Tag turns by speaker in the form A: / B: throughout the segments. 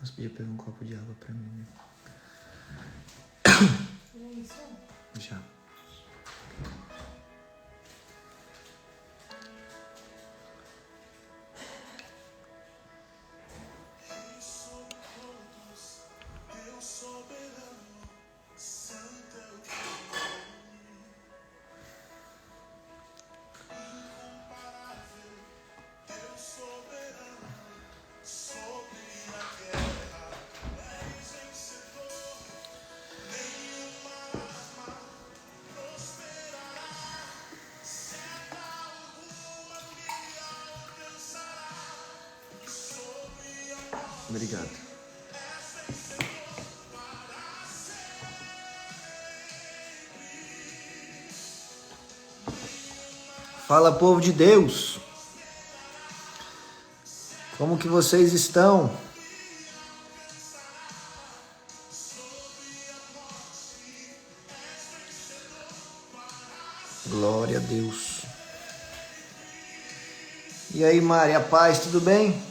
A: Nós pedimos pegar um copo de água pra mim, né? Já. Obrigado. Fala, povo de Deus. Como que vocês estão? Glória a Deus. E aí, Mari, a paz, tudo bem?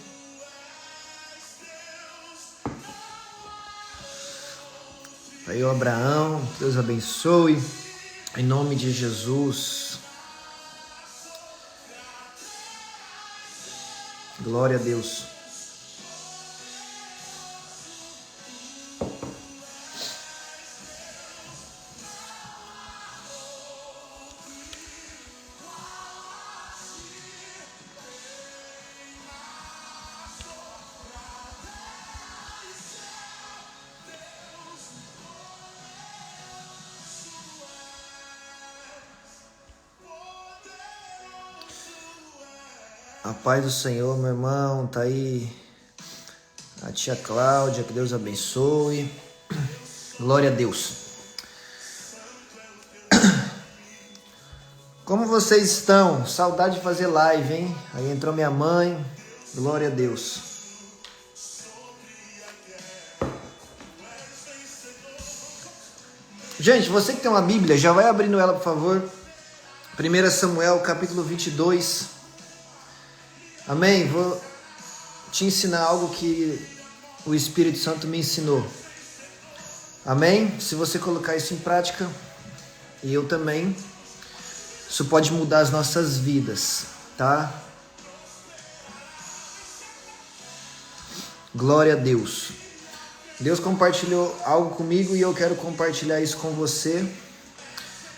A: Aí o Abraão, Deus abençoe, em nome de Jesus. Glória a Deus. A paz do Senhor, meu irmão, tá aí a tia Cláudia, que Deus abençoe. Glória a Deus. Como vocês estão? Saudade de fazer live, hein? Aí entrou minha mãe. Glória a Deus. Gente, você que tem uma Bíblia, já vai abrindo ela, por favor. 1 Samuel, capítulo 22. Amém? Vou te ensinar algo que o Espírito Santo me ensinou. Amém? Se você colocar isso em prática, e eu também, isso pode mudar as nossas vidas, tá? Glória a Deus. Deus compartilhou algo comigo e eu quero compartilhar isso com você.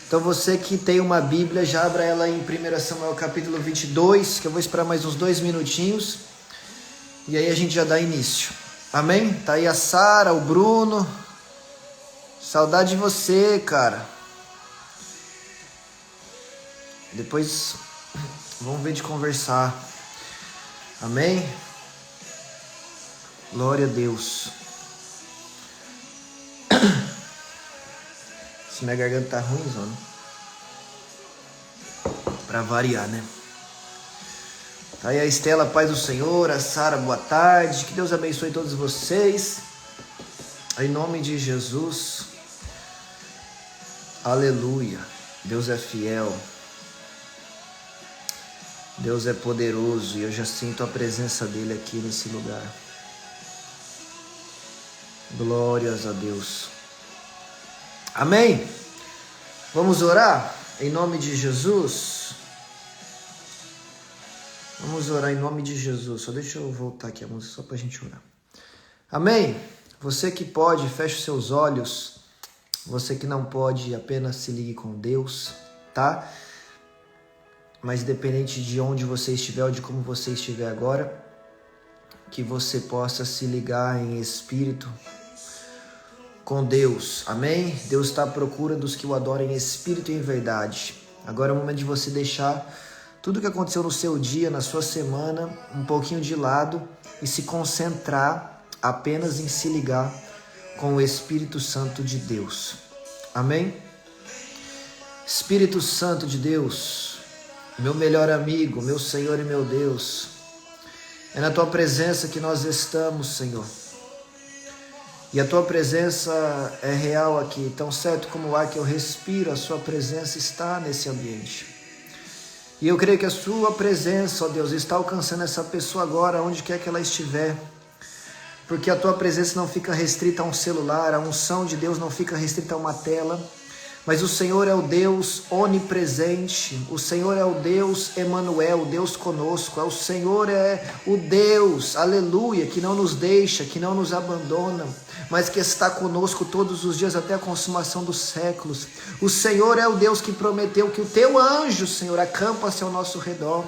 A: Então você que tem uma Bíblia, já abra ela em 1 Samuel capítulo 22, que eu vou esperar mais uns 2 minutinhos. E aí a gente já dá início. Amém? Tá aí a Sara, o Bruno. Saudade de você, cara. Depois vamos ver de conversar. Amém? Glória a Deus. Se minha garganta tá ruim, zona. Pra variar, né? Tá aí a Estela, paz do Senhor. A Sara, boa tarde. Que Deus abençoe todos vocês. Em nome de Jesus. Aleluia. Deus é fiel. Deus é poderoso. E eu já sinto a presença dele aqui nesse lugar. Glórias a Deus. Amém? Vamos orar em nome de Jesus? Vamos orar em nome de Jesus. Só deixa eu voltar aqui a música só para a gente orar. Amém? Você que pode, feche os seus olhos. Você que não pode, apenas se ligue com Deus, tá? Mas independente de onde você estiver ou de como você estiver agora, que você possa se ligar em espírito com Deus, amém? Deus está à procura dos que o adorem em espírito e em verdade. Agora é o momento de você deixar tudo que aconteceu no seu dia, na sua semana, um pouquinho de lado e se concentrar apenas em se ligar com o Espírito Santo de Deus. Amém? Espírito Santo de Deus, meu melhor amigo, meu Senhor e meu Deus, é na Tua presença que nós estamos, Senhor. E a Tua presença é real aqui, tão certo como o ar que eu respiro, a Sua presença está nesse ambiente. E eu creio que a Sua presença, ó Deus, está alcançando essa pessoa agora, onde quer que ela estiver. porque a tua presença não fica restrita a um celular, a unção de Deus não fica restrita a uma tela, mas o Senhor é o Deus onipresente, o Senhor é o Deus Emanuel, o Deus conosco, o Senhor é o Deus, aleluia, que não nos deixa, que não nos abandona, mas que está conosco todos os dias até a consumação dos séculos. O Senhor é o Deus que prometeu que o teu anjo, Senhor, acampa-se ao nosso redor.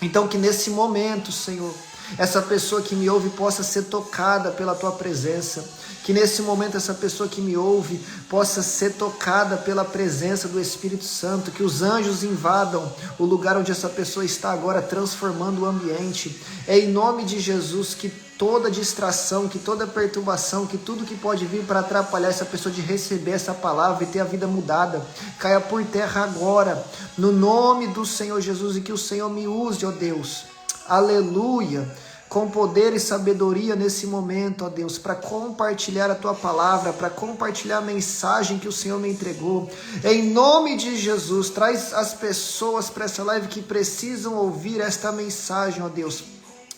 A: Então que nesse momento, Senhor, essa pessoa que me ouve possa ser tocada pela tua presença. Que nesse momento essa pessoa que me ouve possa ser tocada pela presença do Espírito Santo. Que os anjos invadam o lugar onde essa pessoa está agora, transformando o ambiente. É em nome de Jesus que toda distração, que toda perturbação, que tudo que pode vir para atrapalhar essa pessoa de receber essa palavra e ter a vida mudada, caia por terra agora, no nome do Senhor Jesus, e que o Senhor me use, ó Deus, aleluia, com poder e sabedoria nesse momento, ó Deus, para compartilhar a tua palavra, para compartilhar a mensagem que o Senhor me entregou. Em nome de Jesus, traz as pessoas para essa live que precisam ouvir esta mensagem, ó Deus.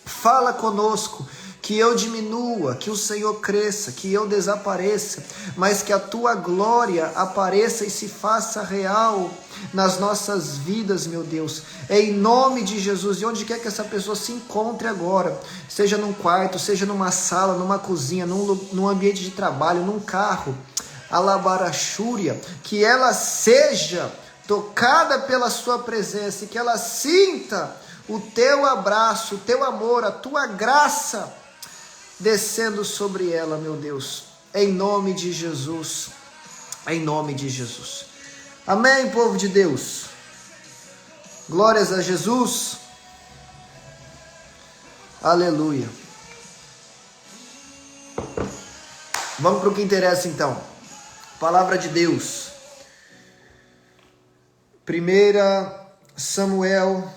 A: Fala conosco, que eu diminua, que o Senhor cresça, que eu desapareça, mas que a tua glória apareça e se faça real nas nossas vidas, meu Deus, em nome de Jesus. E onde quer que essa pessoa se encontre agora, seja num quarto, seja numa sala, numa cozinha, num ambiente de trabalho, num carro, alabarachúria, que ela seja tocada pela sua presença e que ela sinta o teu abraço, o teu amor, a tua graça descendo sobre ela, meu Deus, em nome de Jesus, em nome de Jesus. Amém, povo de Deus. Glórias a Jesus. Aleluia. Vamos para o que interessa então. Palavra de Deus. 1 Samuel,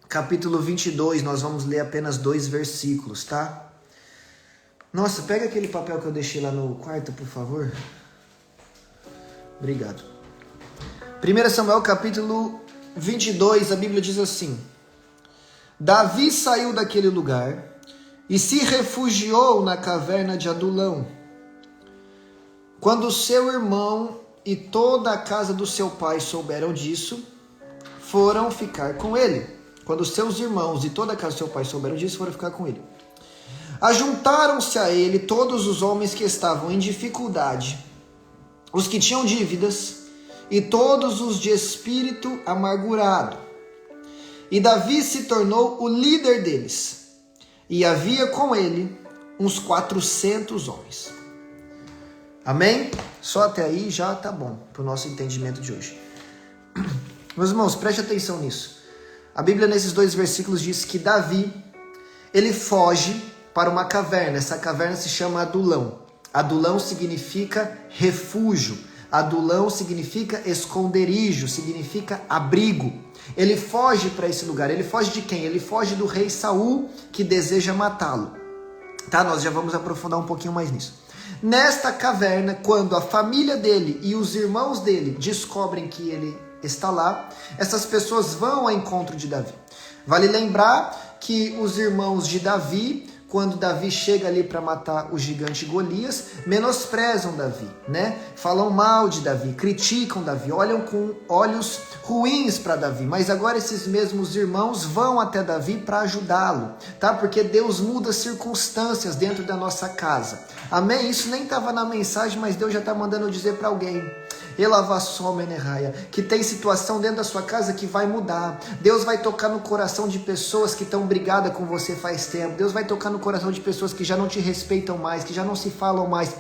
A: capítulo 22, nós vamos ler apenas 2 versículos, tá? Nossa, pega aquele papel que eu deixei lá no quarto, por favor. Obrigado. 1 Samuel, capítulo 22, a Bíblia diz assim: Davi saiu daquele lugar e se refugiou na caverna de Adulão. Quando seu irmão e toda a casa do seu pai souberam disso, foram ficar com ele. Quando seus irmãos e toda a casa do seu pai souberam disso, foram ficar com ele. Ajuntaram-se a ele todos os homens que estavam em dificuldade, os que tinham dívidas e todos os de espírito amargurado. E Davi se tornou o líder deles. E havia com ele uns 400 homens. Amém? Só até aí já tá bom para o nosso entendimento de hoje. Meus irmãos, preste atenção nisso. A Bíblia, nesses 2 versículos, diz que Davi, ele foge para uma caverna. Essa caverna se chama Adulão. Adulão significa refúgio. Adulão significa esconderijo, significa abrigo. Ele foge para esse lugar. Ele foge de quem? Ele foge do rei Saul, que deseja matá-lo. Tá? Nós já vamos aprofundar um pouquinho mais nisso. Nesta caverna, quando a família dele e os irmãos dele descobrem que ele está lá, essas pessoas vão ao encontro de Davi. Vale lembrar que os irmãos de Davi, quando Davi chega ali para matar o gigante Golias, menosprezam Davi, né? Falam mal de Davi, criticam Davi, olham com olhos ruins para Davi. Mas agora esses mesmos irmãos vão até Davi para ajudá-lo, tá? Porque Deus muda circunstâncias dentro da nossa casa. Amém? Isso nem estava na mensagem, mas Deus já está mandando dizer para alguém. Que tem situação dentro da sua casa que vai mudar. Deus vai tocar no coração de pessoas que estão brigadas com você faz tempo. Deus vai tocar no coração de pessoas que já não te respeitam mais, que já não se falam mais.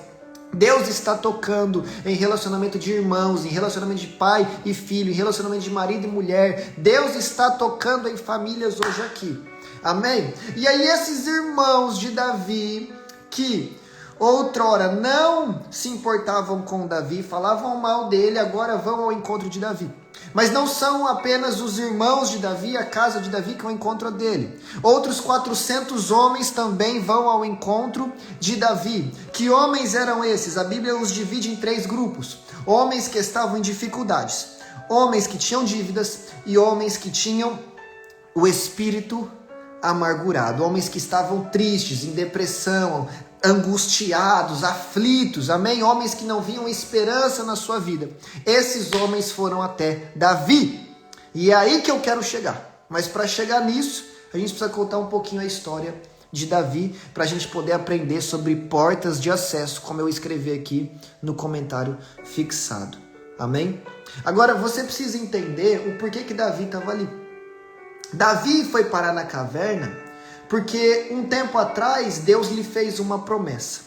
A: Deus está tocando em relacionamento de irmãos, em relacionamento de pai e filho, em relacionamento de marido e mulher. Deus está tocando em famílias hoje aqui. Amém? E aí esses irmãos de Davi que outrora não se importavam com Davi, falavam mal dele, agora vão ao encontro de Davi. Mas não são apenas os irmãos de Davi, a casa de Davi, que é o encontro dele. Outros 400 homens também vão ao encontro de Davi. Que homens eram esses? A Bíblia os divide em 3 grupos. Homens que estavam em dificuldades, homens que tinham dívidas e homens que tinham o espírito amargurados, homens que estavam tristes, em depressão, angustiados, aflitos, amém? Homens que não viam esperança na sua vida. Esses homens foram até Davi. E é aí que eu quero chegar. Mas para chegar nisso, a gente precisa contar um pouquinho a história de Davi, para a gente poder aprender sobre portas de acesso, como eu escrevi aqui no comentário fixado. Amém? Agora, você precisa entender o porquê que Davi estava ali. Davi foi parar na caverna porque um tempo atrás Deus lhe fez uma promessa.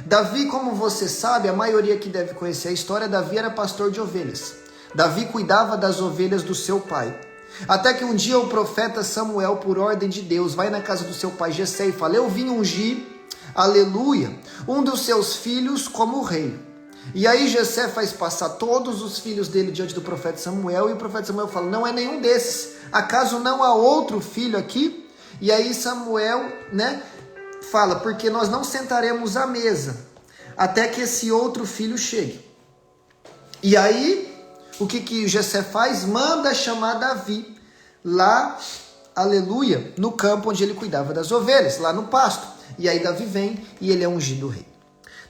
A: Davi, como você sabe, a maioria que deve conhecer a história, Davi era pastor de ovelhas. Davi cuidava das ovelhas do seu pai. Até que um dia o profeta Samuel, por ordem de Deus, vai na casa do seu pai Jessé e fala: eu vim ungir, aleluia, um dos seus filhos como rei. E aí Jessé faz passar todos os filhos dele diante do profeta Samuel, e o profeta Samuel fala: não é nenhum desses, acaso não há outro filho aqui? E aí Samuel, fala: porque nós não sentaremos à mesa até que esse outro filho chegue. E aí, o que Jessé faz? Manda chamar Davi lá, aleluia, no campo onde ele cuidava das ovelhas, lá no pasto. E aí Davi vem e ele é ungido rei.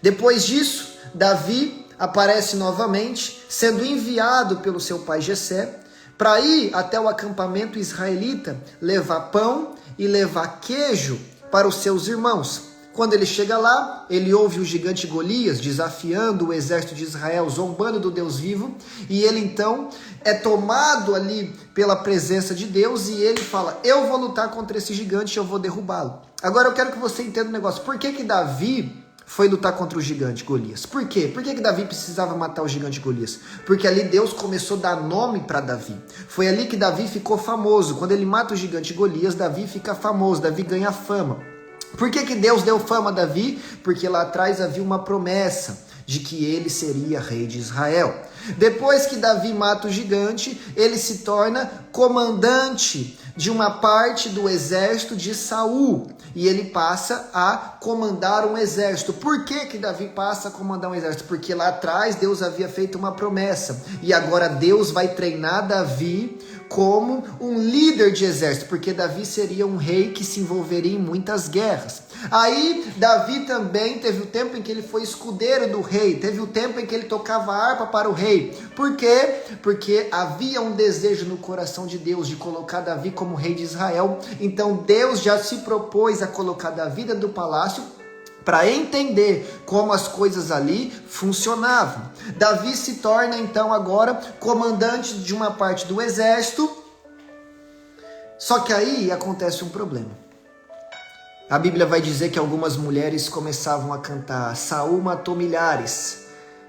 A: Depois disso, Davi aparece novamente, sendo enviado pelo seu pai Jessé, para ir até o acampamento israelita, levar pão e levar queijo para os seus irmãos. Quando ele chega lá, ele ouve o gigante Golias desafiando o exército de Israel, zombando do Deus vivo, e ele então é tomado ali pela presença de Deus, e ele fala: eu vou lutar contra esse gigante, eu vou derrubá-lo. Agora eu quero que você entenda um negócio. Por que Davi foi lutar contra o gigante Golias? Por quê? Por que Davi precisava matar o gigante Golias? Porque ali Deus começou a dar nome para Davi. Foi ali que Davi ficou famoso. Quando ele mata o gigante Golias, Davi fica famoso, Davi ganha fama. Por que Deus deu fama a Davi? Porque lá atrás havia uma promessa de que ele seria rei de Israel. Depois que Davi mata o gigante, ele se torna comandante de uma parte do exército de Saul. E ele passa a comandar um exército. Por que Davi passa a comandar um exército? Porque lá atrás Deus havia feito uma promessa. E agora Deus vai treinar Davi como um líder de exército, porque Davi seria um rei que se envolveria em muitas guerras. Aí Davi também teve o tempo em que ele foi escudeiro do rei, teve o tempo em que ele tocava harpa para o rei. Por quê? Porque havia um desejo no coração de Deus de colocar Davi como rei de Israel. Então Deus já se propôs a colocar Davi dentro do palácio para entender como as coisas ali funcionavam. Davi se torna então agora comandante de uma parte do exército. Só que aí acontece um problema. A Bíblia vai dizer que algumas mulheres começavam a cantar: Saul matou milhares,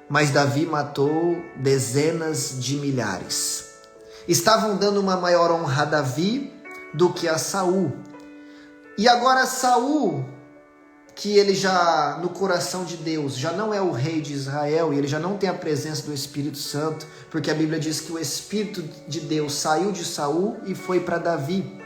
A: mas Davi matou dezenas de milhares. Estavam dando uma maior honra a Davi do que a Saul. E agora Saul, que ele já, no coração de Deus, já não é o rei de Israel, e ele já não tem a presença do Espírito Santo, porque a Bíblia diz que o Espírito de Deus saiu de Saul e foi para Davi.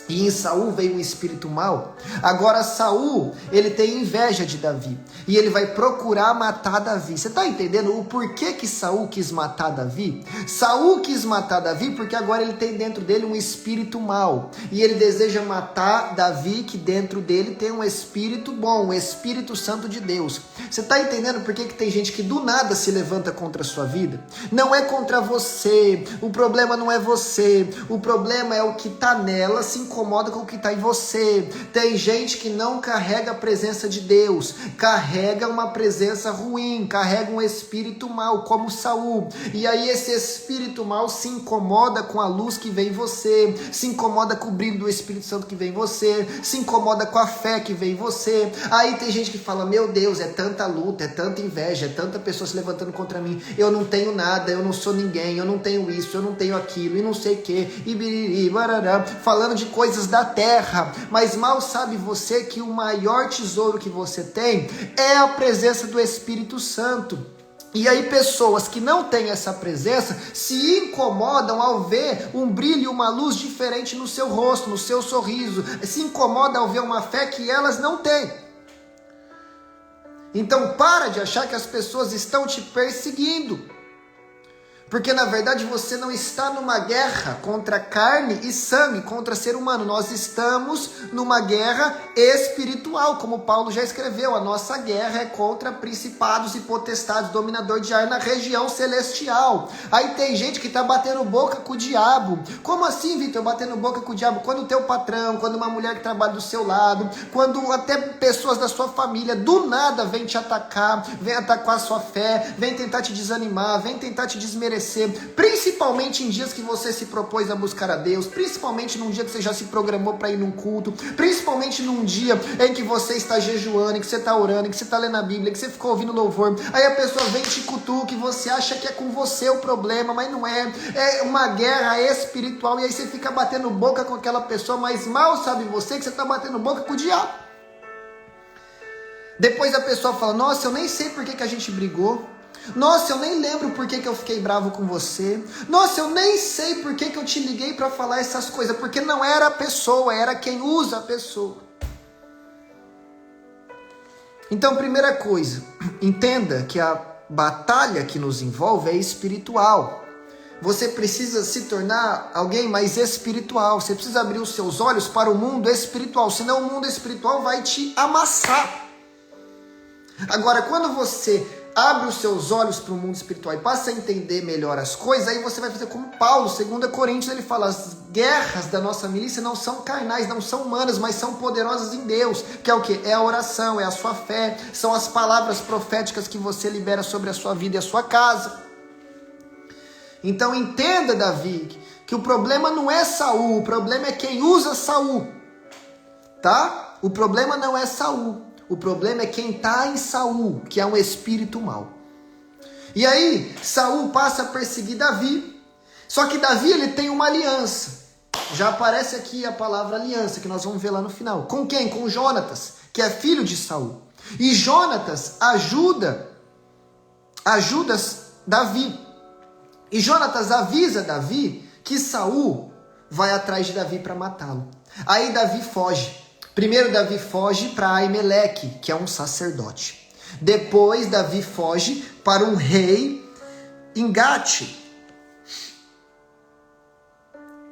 A: E em Saul veio um espírito mau. Agora Saul, ele tem inveja de Davi, e ele vai procurar matar Davi. Você está entendendo o porquê que Saul quis matar Davi? Saul quis matar Davi porque agora ele tem dentro dele um espírito mau, e ele deseja matar Davi, que dentro dele tem um espírito bom, o Espírito Santo de Deus. Você está entendendo por que tem gente que do nada se levanta contra a sua vida? Não é contra você, o problema não é você, o problema é o que está nela, se incomoda com o que está em você. Tem gente que não carrega a presença de Deus, carrega uma presença ruim, carrega um espírito mau, como Saul. E aí esse espírito mau se incomoda com a luz que vem em você, se incomoda com o brilho do Espírito Santo que vem em você, se incomoda com a fé que vem em você. Aí tem gente que fala: meu Deus, é tanta luta, é tanta inveja, é tanta pessoa se levantando contra mim, eu não tenho nada, eu não sou ninguém, eu não tenho isso, eu não tenho aquilo, e não sei o que, e biriri, barará, falando de coisas da terra. Mas mal sabe você que o maior tesouro que você tem é a presença do Espírito Santo. E aí pessoas que não têm essa presença se incomodam ao ver um brilho, uma luz diferente no seu rosto, no seu sorriso, se incomodam ao ver uma fé que elas não têm. Então para de achar que as pessoas estão te perseguindo, Porque na verdade você não está numa guerra contra carne e sangue, contra ser humano. Nós estamos numa guerra espiritual, como Paulo já escreveu. A nossa guerra é contra principados e potestades, dominador de ar na região celestial. Aí tem gente que está batendo boca com o diabo. Como assim, Vitor, batendo boca com o diabo? Quando o teu patrão, quando uma mulher que trabalha do seu lado, quando até pessoas da sua família do nada vem te atacar, vem atacar a sua fé, vem tentar te desanimar, vem tentar te desmerecer, principalmente em dias que você se propôs a buscar a Deus, principalmente num dia que você já se programou para ir num culto, principalmente num dia em que você está jejuando, em que você está orando, em que você está lendo a Bíblia, que você ficou ouvindo louvor, aí a pessoa vem te cutuca e você acha que é com você o problema, mas não é, é uma guerra espiritual, e aí você fica batendo boca com aquela pessoa, mas mal sabe você que você está batendo boca com o diabo. Depois a pessoa fala, nossa, eu nem sei por que a gente brigou. Nossa, eu nem lembro por que eu fiquei bravo com você. Nossa, eu nem sei por que eu te liguei para falar essas coisas. Porque não era a pessoa, era quem usa a pessoa. Então, primeira coisa, entenda que a batalha que nos envolve é espiritual. Você precisa se tornar alguém mais espiritual. Você precisa abrir os seus olhos para o mundo espiritual. Senão o mundo espiritual vai te amassar. Agora, quando você abre os seus olhos para o mundo espiritual e passa a entender melhor as coisas, aí você vai fazer como Paulo, 2 Coríntios, ele fala, as guerras da nossa milícia não são carnais, não são humanas, mas são poderosas em Deus, que é o quê? É a oração, é a sua fé, são as palavras proféticas que você libera sobre a sua vida e a sua casa. Então entenda, Davi, que o problema não é Saul, o problema é quem usa Saul, tá? O problema não é Saul. O problema é quem está em Saul, que é um espírito mau. E aí, Saul passa a perseguir Davi. Só que Davi, ele tem uma aliança. Já aparece aqui a palavra aliança, que nós vamos ver lá no final. Com quem? Com Jonatas, que é filho de Saul. E Jonatas ajuda Davi. E Jonatas avisa Davi que Saul vai atrás de Davi para matá-lo. Aí Davi foge. Primeiro Davi foge para Aimeleque, que é um sacerdote. Depois Davi foge para um rei em Gate,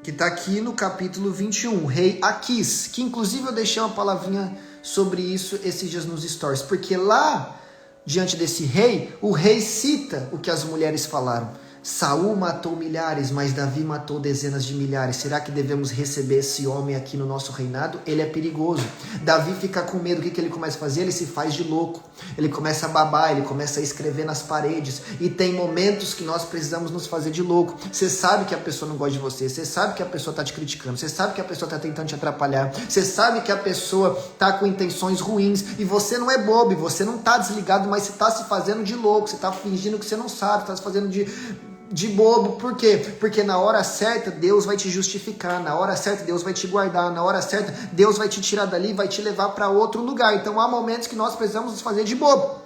A: que está aqui no capítulo 21, rei Aquis, que inclusive eu deixei uma palavrinha sobre isso esses dias nos stories, porque lá, diante desse rei, o rei cita o que as mulheres falaram. Saul matou milhares, mas Davi matou dezenas de milhares. Será que devemos receber esse homem aqui no nosso reinado? Ele é perigoso. Davi fica com medo. O que ele começa a fazer? Ele se faz de louco. Ele começa a babar, ele começa a escrever nas paredes. E tem momentos que nós precisamos nos fazer de louco. Você sabe que a pessoa não gosta de você. Você sabe que a pessoa está te criticando. Você sabe que a pessoa está tentando te atrapalhar. Você sabe que a pessoa está com intenções ruins. E você não é bobo. Você não está desligado, mas você está se fazendo de louco. Você está fingindo que você não sabe. Está se fazendo de bobo. Por quê? Porque na hora certa Deus vai te justificar, na hora certa Deus vai te guardar, na hora certa Deus vai te tirar dali e vai te levar para outro lugar. Então há momentos que nós precisamos nos fazer de bobo.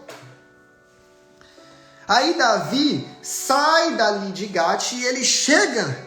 A: Aí Davi sai dali de Gate e ele chega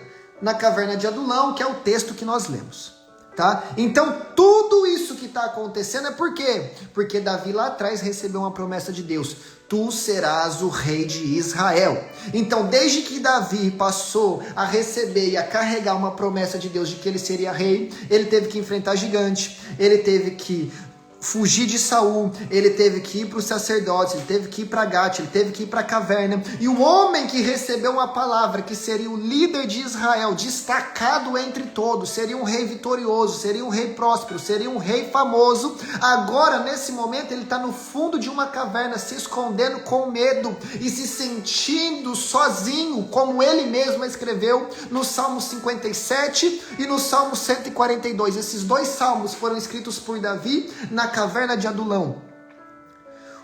A: na caverna de Adulão, que é o texto que nós lemos. Tá? Então tudo isso que está acontecendo é por quê? Porque Davi lá atrás recebeu uma promessa de Deus. Tu serás o rei de Israel. Então desde que Davi passou a receber e a carregar uma promessa de Deus de que ele seria rei, ele teve que enfrentar gigante, ele teve que fugir de Saul, ele teve que ir para os sacerdotes, ele teve que ir para Gate, ele teve que ir para a caverna. E o homem que recebeu uma palavra, que seria o líder de Israel, destacado entre todos, seria um rei vitorioso, seria um rei próspero, seria um rei famoso, agora nesse momento ele está no fundo de uma caverna, se escondendo com medo e se sentindo sozinho, como ele mesmo escreveu no Salmo 57 e no Salmo 142. Esses dois salmos foram escritos por Davi na caverna de Adulão.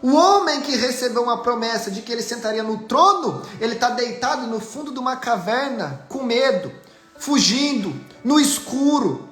A: O homem que recebeu uma promessa de que ele sentaria no trono, ele está deitado no fundo de uma caverna, com medo, fugindo, no escuro,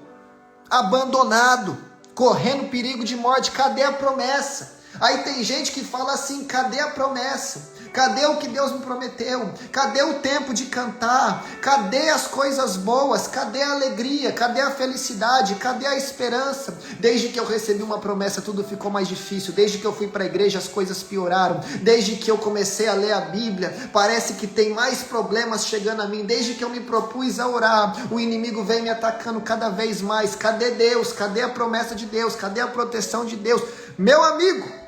A: abandonado, correndo perigo de morte. Cadê a promessa? Aí tem gente que fala assim, cadê a promessa? Cadê o que Deus me prometeu? Cadê o tempo de cantar? Cadê as coisas boas? Cadê a alegria? Cadê a felicidade? Cadê a esperança? Desde que eu recebi uma promessa, tudo ficou mais difícil. Desde que eu fui para a igreja, as coisas pioraram. Desde que eu comecei a ler a Bíblia, parece que tem mais problemas chegando a mim. Desde que eu me propus a orar, o inimigo vem me atacando cada vez mais. Cadê Deus? Cadê a promessa de Deus? Cadê a proteção de Deus? Meu amigo,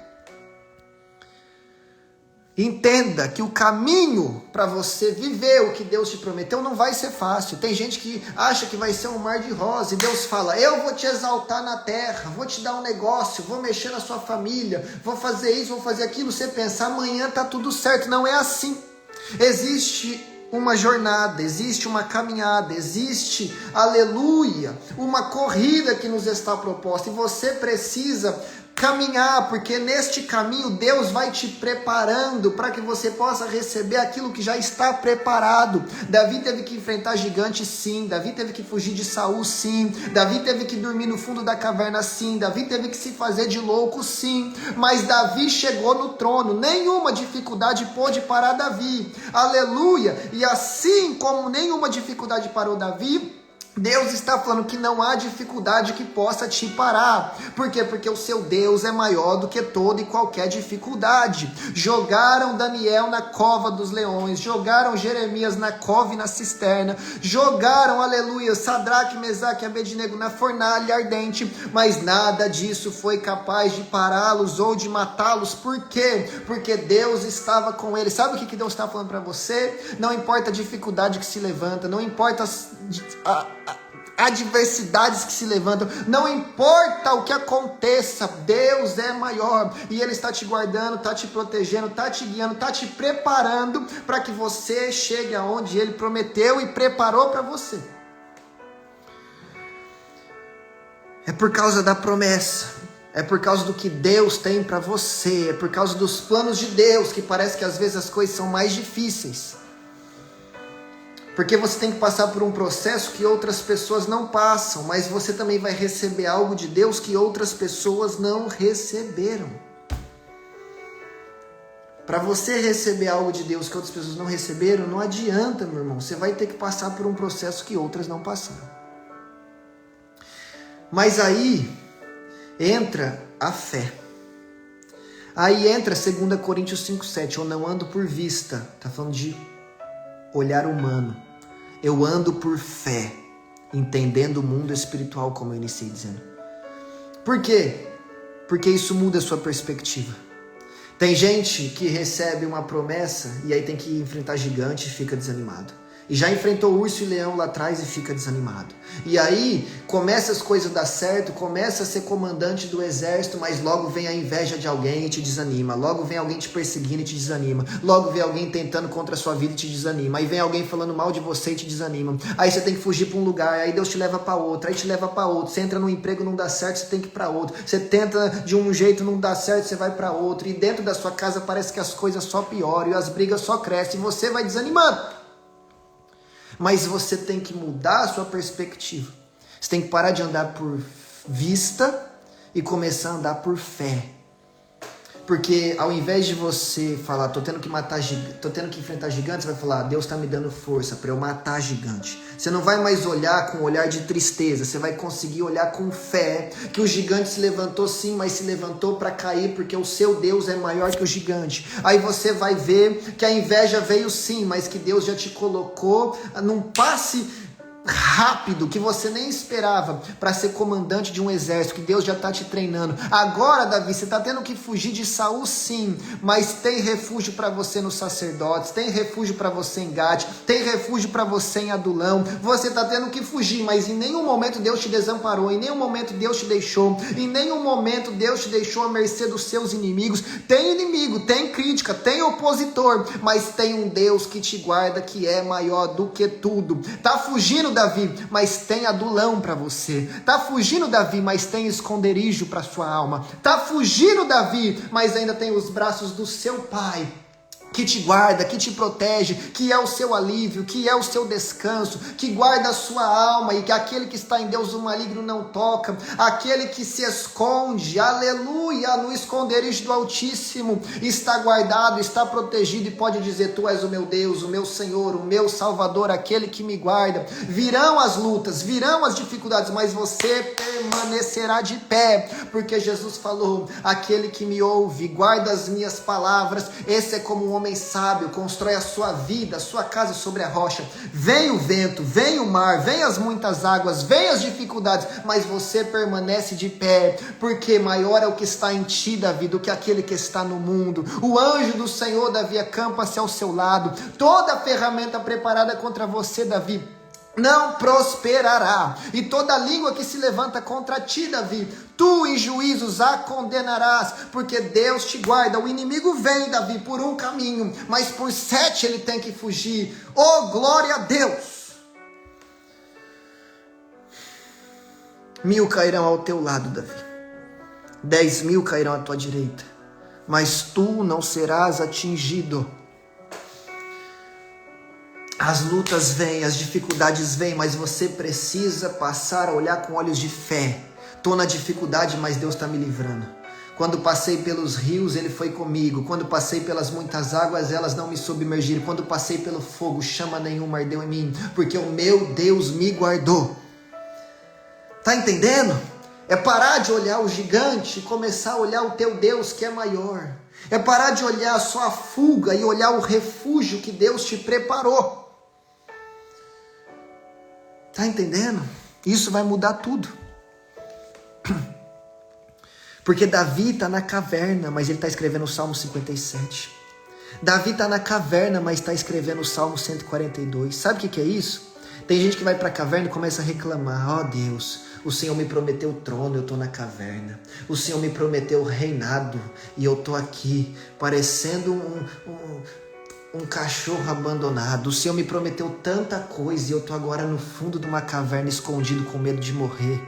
A: entenda que o caminho para você viver o que Deus te prometeu não vai ser fácil. Tem gente que acha que vai ser um mar de rosa e Deus fala: eu vou te exaltar na terra, vou te dar um negócio, vou mexer na sua família, vou fazer isso, vou fazer aquilo. Você pensa, amanhã tá tudo certo. Não é assim. Existe uma jornada, existe uma caminhada, existe, aleluia, uma corrida que nos está proposta, e você precisa caminhar, porque neste caminho Deus vai te preparando para que você possa receber aquilo que já está preparado. Davi teve que enfrentar gigantes, sim. Davi teve que fugir de Saul, sim. Davi teve que dormir no fundo da caverna, sim. Davi teve que se fazer de louco, sim. Mas Davi chegou no trono. Nenhuma dificuldade pôde parar Davi, aleluia. E assim como nenhuma dificuldade parou Davi, Deus está falando que não há dificuldade que possa te parar. Por quê? Porque o seu Deus é maior do que toda e qualquer dificuldade. Jogaram Daniel na cova dos leões, jogaram Jeremias na cova e na cisterna, jogaram, aleluia, Sadraque, Mesaque e Abednego na fornalha ardente, mas nada disso foi capaz de pará-los ou de matá-los. Por quê? Porque Deus estava com eles. Sabe o que Deus está falando para você? Não importa a dificuldade que se levanta, não importa adversidades que se levantam, não importa o que aconteça, Deus é maior, e Ele está te guardando, está te protegendo, está te guiando, está te preparando para que você chegue aonde Ele prometeu e preparou para você. É por causa da promessa, é por causa do que Deus tem para você, é por causa dos planos de Deus que parece que às vezes as coisas são mais difíceis. Porque você tem que passar por um processo que outras pessoas não passam, mas você também vai receber algo de Deus que outras pessoas não receberam. Para você receber algo de Deus que outras pessoas não receberam, não adianta, meu irmão. Você vai ter que passar por um processo que outras não passaram. Mas aí entra a fé. Aí entra 2 Coríntios 5,7. Eu não ando por vista. Está falando de olhar humano. Eu ando por fé, entendendo o mundo espiritual, como eu iniciei dizendo. Por quê? Porque isso muda a sua perspectiva. Tem gente que recebe uma promessa e aí tem que enfrentar gigante e fica desanimado. E já enfrentou urso e leão lá atrás e fica desanimado. E aí começa as coisas a dar certo, começa a ser comandante do exército, mas logo vem a inveja de alguém e te desanima. Logo vem alguém te perseguindo e te desanima. Logo vem alguém tentando contra a sua vida e te desanima. Aí vem alguém falando mal de você e te desanima. Aí você tem que fugir para um lugar, aí Deus te leva para outro, aí te leva para outro. Você entra num emprego, não dá certo, você tem que ir para outro. Você tenta de um jeito, não dá certo, você vai para outro. E dentro da sua casa parece que as coisas só pioram e as brigas só crescem e você vai desanimando. Mas você tem que mudar a sua perspectiva. Você tem que parar de andar por vista e começar a andar por fé. Porque ao invés de você falar, tô tendo que enfrentar gigantes, você vai falar, Deus está me dando força para eu matar gigante. Você não vai mais olhar com um olhar de tristeza, você vai conseguir olhar com fé, que o gigante se levantou sim, mas se levantou para cair, porque o seu Deus é maior que o gigante. Aí você vai ver que a inveja veio sim, mas que Deus já te colocou num passe rápido que você nem esperava para ser comandante de um exército, que Deus já está te treinando. Agora, Davi, você está tendo que fugir de Saul, sim, mas tem refúgio para você nos sacerdotes, tem refúgio para você em Gate, tem refúgio para você em Adulão. Você está tendo que fugir, mas em nenhum momento Deus te desamparou, em nenhum momento Deus te deixou, em nenhum momento Deus te deixou à mercê dos seus inimigos. Tem inimigo, tem crítica, tem opositor, mas tem um Deus que te guarda, que é maior do que tudo. Tá fugindo, Davi, mas tem Adulão para você. Tá fugindo, Davi, mas tem esconderijo para sua alma. Tá fugindo, Davi, mas ainda tem os braços do seu pai que te guarda, que te protege, que é o seu alívio, que é o seu descanso, que guarda a sua alma e que aquele que está em Deus o maligno não toca, aquele que se esconde, aleluia, no esconderijo do Altíssimo, está guardado, está protegido e pode dizer: tu és o meu Deus, o meu Senhor, o meu Salvador, aquele que me guarda. Virão as lutas, virão as dificuldades, mas você permanecerá de pé, porque Jesus falou: aquele que me ouve, guarda as minhas palavras, esse é como um homem sábio, constrói a sua vida, a sua casa sobre a rocha. Vem o vento, vem o mar, vem as muitas águas, vem as dificuldades, mas você permanece de pé, porque maior é o que está em ti, Davi, do que aquele que está no mundo. O anjo do Senhor, Davi, acampa-se ao seu lado. Toda ferramenta preparada contra você, Davi, não prosperará, e toda língua que se levanta contra ti, Davi, tu em juízos a condenarás, porque Deus te guarda. O inimigo vem, Davi, por um caminho, mas por 7 ele tem que fugir. Oh, glória a Deus! 1.000 cairão ao teu lado, Davi, 10.000 cairão à tua direita, mas tu não serás atingido. As lutas vêm, as dificuldades vêm, mas você precisa passar a olhar com olhos de fé. Estou na dificuldade, mas Deus está me livrando. Quando passei pelos rios, Ele foi comigo. Quando passei pelas muitas águas, elas não me submergiram. Quando passei pelo fogo, chama nenhuma ardeu em mim, porque o meu Deus me guardou. Tá entendendo? É parar de olhar o gigante e começar a olhar o teu Deus que é maior. É parar de olhar só a fuga e olhar o refúgio que Deus te preparou. Tá entendendo? Isso vai mudar tudo. Porque Davi está na caverna, mas ele está escrevendo o Salmo 57. Davi está na caverna, mas está escrevendo o Salmo 142. Sabe o que é isso? Tem gente que vai para a caverna e começa a reclamar. Oh Deus, o Senhor me prometeu o trono, eu estou na caverna. O Senhor me prometeu o reinado e eu estou aqui, parecendo um cachorro abandonado. O Senhor me prometeu tanta coisa e eu estou agora no fundo de uma caverna, escondido com medo de morrer.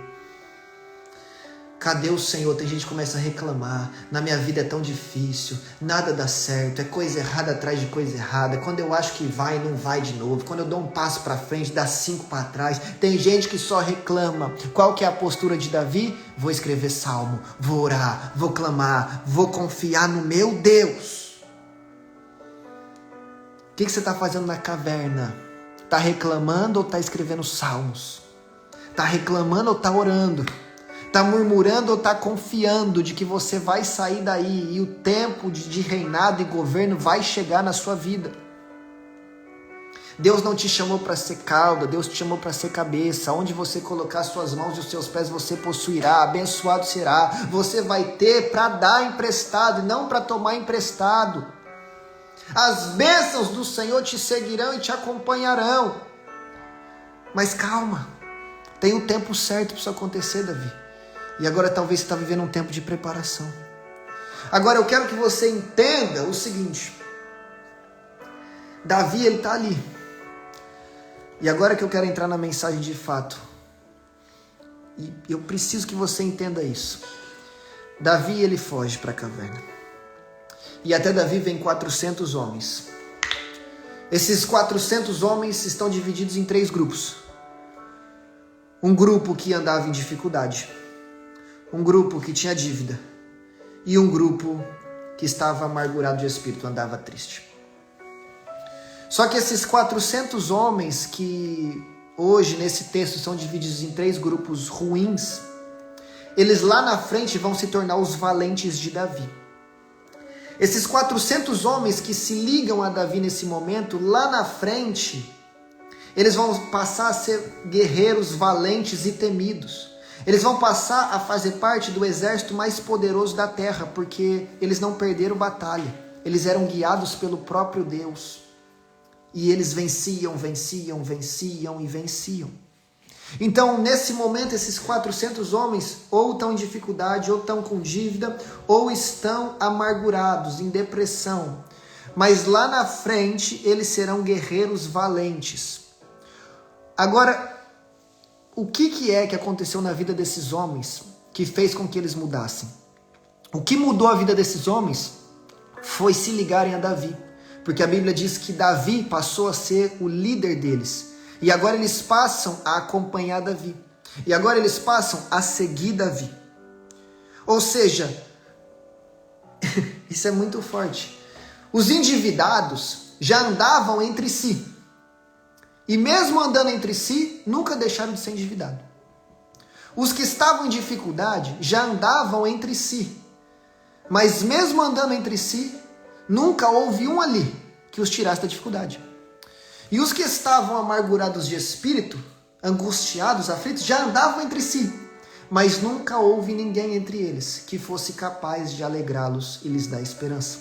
A: Cadê o Senhor? Tem gente que começa a reclamar. Na minha vida é tão difícil, nada dá certo, é coisa errada atrás de coisa errada. Quando eu acho que vai, não vai de novo. Quando eu dou um passo para frente, dá 5 para trás. Tem gente que só reclama. Qual que é a postura de Davi? Vou escrever salmo, vou orar, vou clamar, vou confiar no meu Deus. O que você está fazendo na caverna? Está reclamando ou está escrevendo salmos? Está reclamando ou está orando? Está murmurando ou está confiando de que você vai sair daí e o tempo de reinado e governo vai chegar na sua vida? Deus não te chamou para ser cauda, Deus te chamou para ser cabeça. Onde você colocar suas mãos e os seus pés, você possuirá, abençoado será. Você vai ter para dar emprestado e não para tomar emprestado. As bênçãos do Senhor te seguirão e te acompanharão. Mas calma, tem o tempo certo para isso acontecer, Davi. E agora talvez você está vivendo um tempo de preparação. Agora eu quero que você entenda o seguinte. Davi, ele está ali. E agora que eu quero entrar na mensagem de fato. E eu preciso que você entenda isso. Davi, ele foge para a caverna. E até Davi vem 400 homens. Esses 400 homens estão divididos em 3 grupos. Um grupo que andava em dificuldade. Um grupo que tinha dívida. E um grupo que estava amargurado de espírito, andava triste. Só que esses 400 homens que hoje nesse texto são divididos em 3 grupos ruins, eles lá na frente vão se tornar os valentes de Davi. Esses 400 homens que se ligam a Davi nesse momento, lá na frente, eles vão passar a ser guerreiros valentes e temidos. Eles vão passar a fazer parte do exército mais poderoso da terra, porque eles não perderam batalha. Eles eram guiados pelo próprio Deus. E eles venciam. Então, nesse momento, esses 400 homens ou estão em dificuldade, ou estão com dívida, ou estão amargurados, em depressão. Mas lá na frente, eles serão guerreiros valentes. Agora, o que é que aconteceu na vida desses homens que fez com que eles mudassem? O que mudou a vida desses homens foi se ligarem a Davi. Porque a Bíblia diz que Davi passou a ser o líder deles. E agora eles passam a acompanhar Davi. E agora eles passam a seguir Davi. Ou seja, isso é muito forte. Os endividados já andavam entre si. E mesmo andando entre si, nunca deixaram de ser endividados. Os que estavam em dificuldade já andavam entre si. Mas mesmo andando entre si, nunca houve um ali que os tirasse da dificuldade. E os que estavam amargurados de espírito, angustiados, aflitos, já andavam entre si. Mas nunca houve ninguém entre eles que fosse capaz de alegrá-los e lhes dar esperança.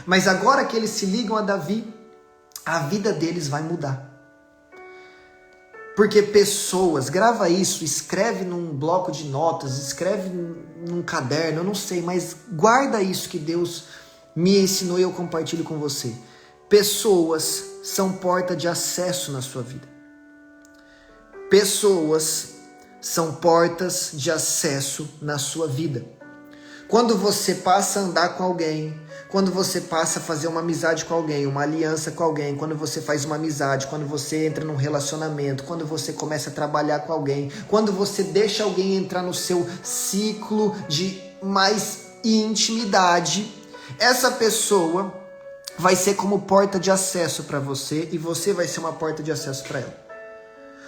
A: Mas agora que eles se ligam a Davi, a vida deles vai mudar. Porque pessoas, grava isso, escreve num bloco de notas, escreve num caderno, eu não sei, mas guarda isso que Deus me ensinou e eu compartilho com você. Pessoas são porta de acesso na sua vida. Pessoas são portas de acesso na sua vida. Quando você passa a andar com alguém, quando você passa a fazer uma amizade com alguém, uma aliança com alguém, quando você faz uma amizade, quando você entra num relacionamento, quando você começa a trabalhar com alguém, quando você deixa alguém entrar no seu ciclo de mais intimidade, essa pessoa vai ser como porta de acesso para você e você vai ser uma porta de acesso para ela.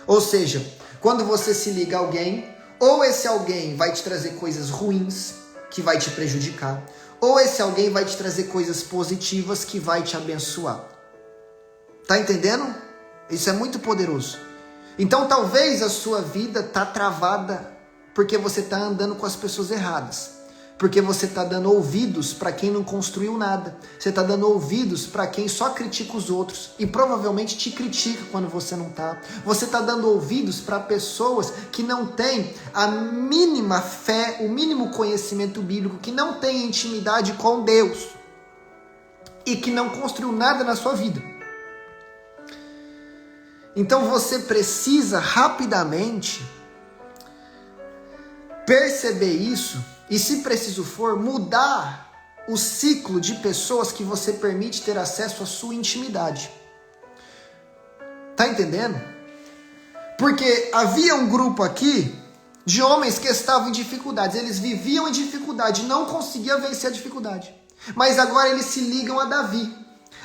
A: Ou seja, quando você se liga a alguém, ou esse alguém vai te trazer coisas ruins, que vai te prejudicar, ou esse alguém vai te trazer coisas positivas que vai te abençoar. Tá entendendo? Isso é muito poderoso. Então talvez a sua vida tá travada porque você tá andando com as pessoas erradas. Porque você está dando ouvidos para quem não construiu nada. Você está dando ouvidos para quem só critica os outros. E provavelmente te critica quando você não está. Você está dando ouvidos para pessoas que não têm a mínima fé, o mínimo conhecimento bíblico, que não têm intimidade com Deus. E que não construiu nada na sua vida. Então você precisa rapidamente perceber isso. E se preciso for, mudar o ciclo de pessoas que você permite ter acesso à sua intimidade. Tá entendendo? Porque havia um grupo aqui de homens que estavam em dificuldades. Eles viviam em dificuldade, não conseguiam vencer a dificuldade. Mas agora eles se ligam a Davi.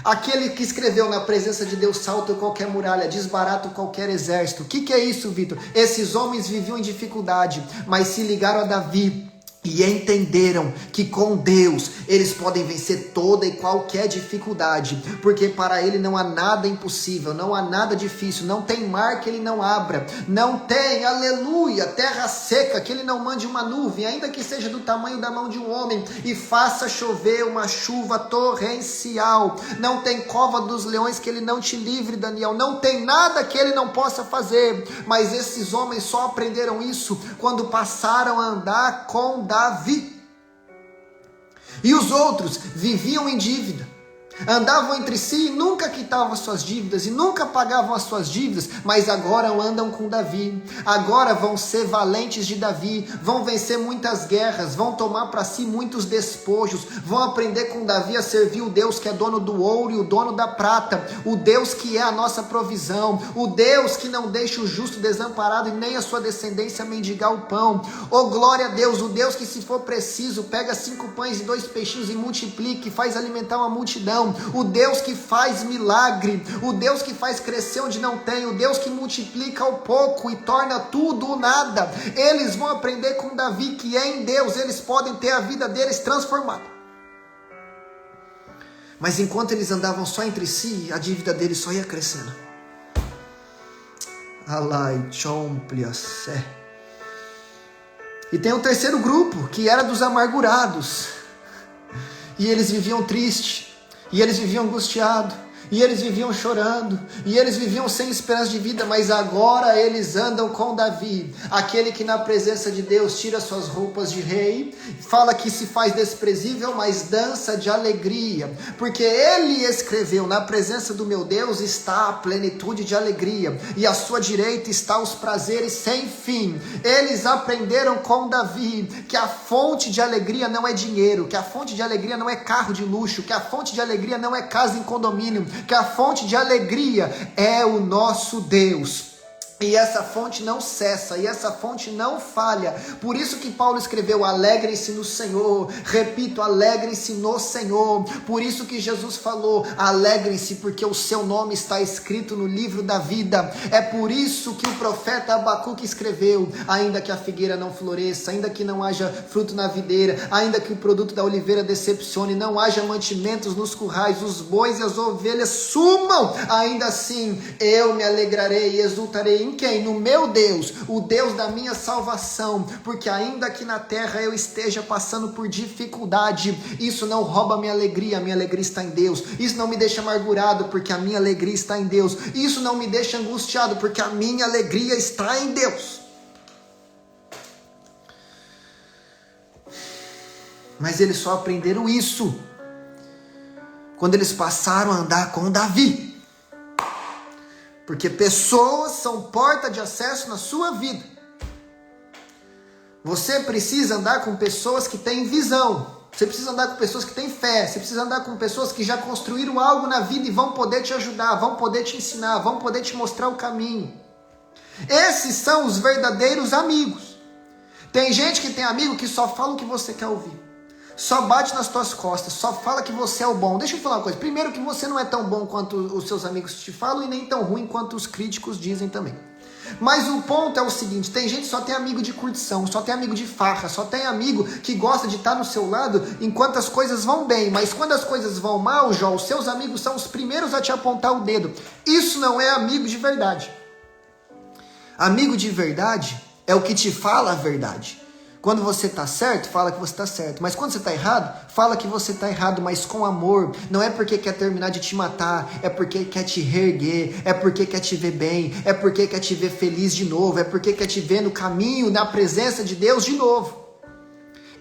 A: Aquele que escreveu: na presença de Deus salto qualquer muralha, desbarato qualquer exército. O que é isso, Vitor? Esses homens viviam em dificuldade, mas se ligaram a Davi. E entenderam que com Deus eles podem vencer toda e qualquer dificuldade. Porque para Ele não há nada impossível, não há nada difícil. Não tem mar que Ele não abra. Não tem, aleluia, terra seca que Ele não mande uma nuvem, ainda que seja do tamanho da mão de um homem, e faça chover uma chuva torrencial. Não tem cova dos leões que Ele não te livre, Daniel. Não tem nada que Ele não possa fazer. Mas esses homens só aprenderam isso quando passaram a andar com Davi. E os outros viviam em dívida, andavam entre si e nunca quitavam suas dívidas e nunca pagavam as suas dívidas, mas agora andam com Davi, agora vão ser valentes de Davi, vão vencer muitas guerras, vão tomar para si muitos despojos, vão aprender com Davi a servir o Deus que é dono do ouro e o dono da prata, o Deus que é a nossa provisão, o Deus que não deixa o justo desamparado e nem a sua descendência mendigar o pão. Oh, glória a Deus, o Deus que, se for preciso, pega 5 pães e 2 peixinhos e multiplica e faz alimentar uma multidão. O Deus que faz milagre, o Deus que faz crescer onde não tem, o Deus que multiplica o pouco e torna tudo o nada. Eles vão aprender com Davi que em Deus eles podem ter a vida deles transformada. Mas enquanto eles andavam só entre si, a dívida deles só ia crescendo. Alai, chomplia, sé. E tem o terceiro grupo, que era dos amargurados. E eles viviam tristes. E eles viviam angustiados, e eles viviam chorando, e eles viviam sem esperança de vida, mas agora eles andam com Davi, aquele que na presença de Deus tira suas roupas de rei, fala que se faz desprezível, mas dança de alegria, porque ele escreveu: na presença do meu Deus está a plenitude de alegria, e à sua direita está os prazeres sem fim. Eles aprenderam com Davi que a fonte de alegria não é dinheiro, que a fonte de alegria não é carro de luxo, que a fonte de alegria não é casa em condomínio, que a fonte de alegria é o nosso Deus. E essa fonte não cessa, e essa fonte não falha. Por isso que Paulo escreveu: alegrem-se no Senhor. Repito, alegrem-se no Senhor. Por isso que Jesus falou: alegrem-se, porque o seu nome está escrito no livro da vida. É por isso que o profeta Abacuque escreveu: ainda que a figueira não floresça, ainda que não haja fruto na videira, ainda que o produto da oliveira decepcione, não haja mantimentos nos currais, os bois e as ovelhas sumam, ainda assim eu me alegrarei e exultarei em quem? No meu Deus, o Deus da minha salvação, porque ainda que na terra eu esteja passando por dificuldade, isso não rouba a minha alegria está em Deus. Isso não me deixa amargurado, porque a minha alegria está em Deus. Isso não me deixa angustiado, porque a minha alegria está em Deus. Mas eles só aprenderam isso quando eles passaram a andar com Davi. Porque pessoas são porta de acesso na sua vida. Você precisa andar com pessoas que têm visão. Você precisa andar com pessoas que têm fé. Você precisa andar com pessoas que já construíram algo na vida e vão poder te ajudar, vão poder te ensinar, vão poder te mostrar o caminho. Esses são os verdadeiros amigos. Tem gente que tem amigo que só fala o que você quer ouvir. Só bate nas tuas costas, só fala que você é o bom. Deixa eu falar uma coisa. Primeiro, que você não é tão bom quanto os seus amigos te falam e nem tão ruim quanto os críticos dizem também. Mas o ponto é o seguinte: tem gente que só tem amigo de curtição, só tem amigo de farra, só tem amigo que gosta de estar no seu lado enquanto as coisas vão bem. Mas quando as coisas vão mal, Jó, os seus amigos são os primeiros a te apontar o dedo. Isso não é amigo de verdade. Amigo de verdade é o que te fala a verdade. Quando você está certo, fala que você está certo. Mas quando você está errado, fala que você está errado, mas com amor. Não é porque quer terminar de te matar, é porque quer te reerguer, é porque quer te ver bem, é porque quer te ver feliz de novo, é porque quer te ver no caminho, na presença de Deus de novo.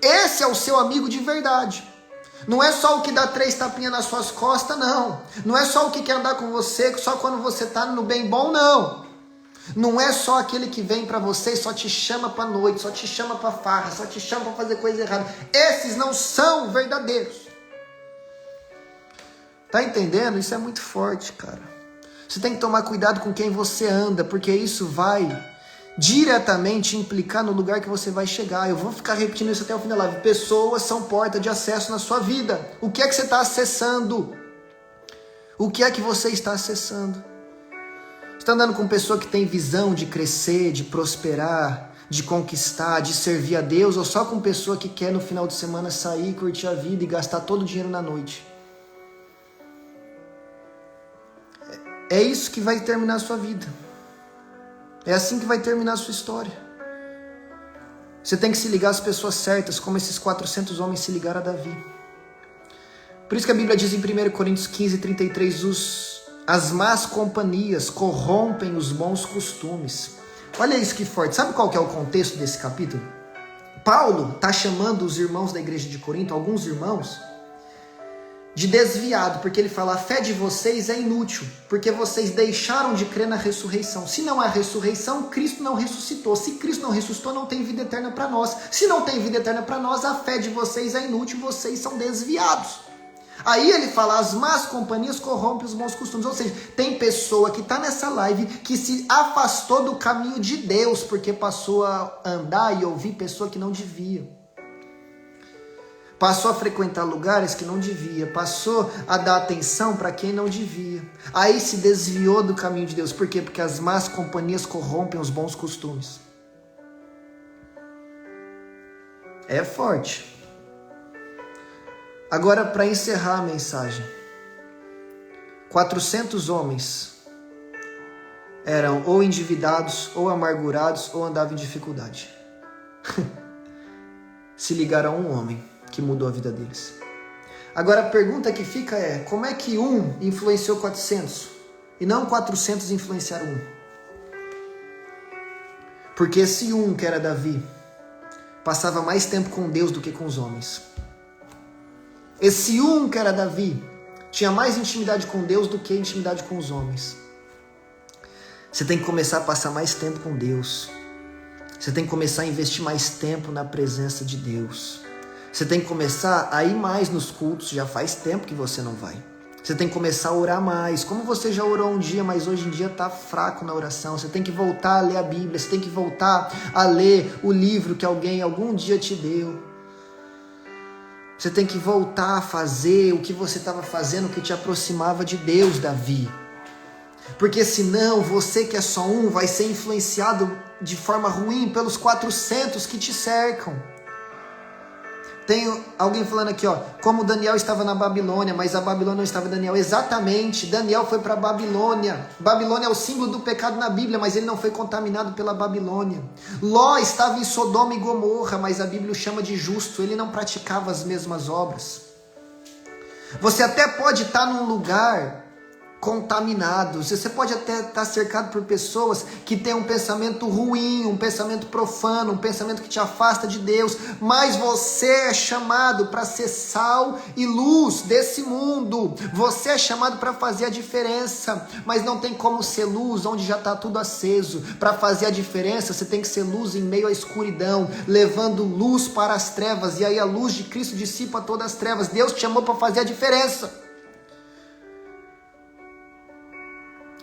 A: Esse é o seu amigo de verdade. Não é só o que dá 3 tapinhas nas suas costas, não. Não é só o que quer andar com você só quando você está no bem bom, não. Não é só aquele que vem para você e só te chama para noite, só te chama para farra, só te chama para fazer coisa errada. Esses não são verdadeiros. Tá entendendo? Isso é muito forte, cara. Você tem que tomar cuidado com quem você anda, porque isso vai diretamente implicar no lugar que você vai chegar. Eu vou ficar repetindo isso até o fim da live. Pessoas são porta de acesso na sua vida. O que é que você está acessando? O que é que você está acessando? Está andando com pessoa que tem visão de crescer, de prosperar, de conquistar, de servir a Deus, ou só com pessoa que quer no final de semana sair, curtir a vida e gastar todo o dinheiro na noite? É isso que vai terminar a sua vida. É assim que vai terminar a sua história. Você tem que se ligar às pessoas certas, como esses 400 homens se ligaram a Davi. Por isso que a Bíblia diz em 1 Coríntios 15:33, as más companhias corrompem os bons costumes. Olha isso que forte. Sabe qual que é o contexto desse capítulo? Paulo está chamando os irmãos da igreja de Corinto, alguns irmãos, de desviado, porque ele fala: a fé de vocês é inútil, porque vocês deixaram de crer na ressurreição. Se não há ressurreição, Cristo não ressuscitou. Se Cristo não ressuscitou, não tem vida eterna para nós. Se não tem vida eterna para nós, a fé de vocês é inútil, vocês são desviados. Aí ele fala: as más companhias corrompem os bons costumes. Ou seja, tem pessoa que está nessa live que se afastou do caminho de Deus porque passou a andar e ouvir pessoa que não devia. Passou a frequentar lugares que não devia. Passou a dar atenção para quem não devia. Aí se desviou do caminho de Deus. Por quê? Porque as más companhias corrompem os bons costumes. É forte. Agora, para encerrar a mensagem, 400 homens eram ou endividados, ou amargurados, ou andavam em dificuldade. Se ligaram a um homem que mudou a vida deles. Agora a pergunta que fica é, como é que um influenciou 400 e não 400 influenciaram um? Porque esse um que era Davi passava mais tempo com Deus do que com os homens. Esse um que era Davi tinha mais intimidade com Deus do que intimidade com os homens. Você tem que começar a passar mais tempo com Deus. Você tem que começar a investir mais tempo na presença de Deus. Você tem que começar a ir mais nos cultos, já faz tempo que você não vai. Você tem que começar a orar mais. Como você já orou um dia, mas hoje em dia está fraco na oração. Você tem que voltar a ler a Bíblia. Você tem que voltar a ler o livro que alguém algum dia te deu. Você tem que voltar a fazer o que você estava fazendo, que te aproximava de Deus, Davi. Porque senão você que é só um vai ser influenciado de forma ruim pelos 400 que te cercam. Tem alguém falando aqui, ó, como Daniel estava na Babilônia, mas a Babilônia não estava em Daniel. Exatamente, Daniel foi para a Babilônia. Babilônia é o símbolo do pecado na Bíblia, mas ele não foi contaminado pela Babilônia. Ló estava em Sodoma e Gomorra, mas a Bíblia o chama de justo, ele não praticava as mesmas obras. Você até pode estar num lugar contaminado, você pode até estar cercado por pessoas que têm um pensamento ruim, um pensamento profano, um pensamento que te afasta de Deus, mas você é chamado para ser sal e luz desse mundo. Você é chamado para fazer a diferença, mas não tem como ser luz onde já está tudo aceso. Para fazer a diferença, você tem que ser luz em meio à escuridão, levando luz para as trevas, e aí a luz de Cristo dissipa todas as trevas. Deus te chamou para fazer a diferença.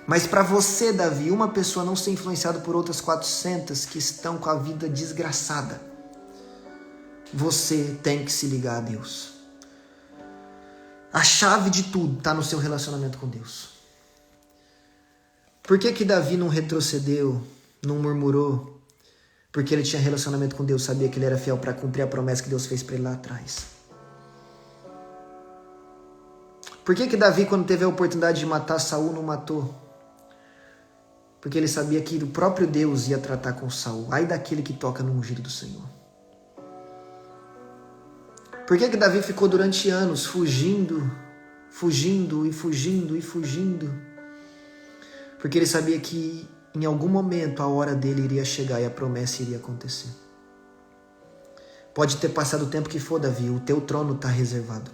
A: Mas para você, Davi, uma pessoa não ser influenciada por outras 400 que estão com a vida desgraçada, você tem que se ligar a Deus. A chave de tudo está no seu relacionamento com Deus. Por que Davi não retrocedeu, não murmurou? Porque ele tinha relacionamento com Deus, sabia que ele era fiel para cumprir a promessa que Deus fez para ele lá atrás. Por que Davi, quando teve a oportunidade de matar Saul, não matou? Porque ele sabia que o próprio Deus ia tratar com Saul. Ai daquele que toca no ungido do Senhor. Por que Davi ficou durante anos fugindo? Porque ele sabia que em algum momento a hora dele iria chegar e a promessa iria acontecer. Pode ter passado o tempo que for, Davi, o teu trono está reservado.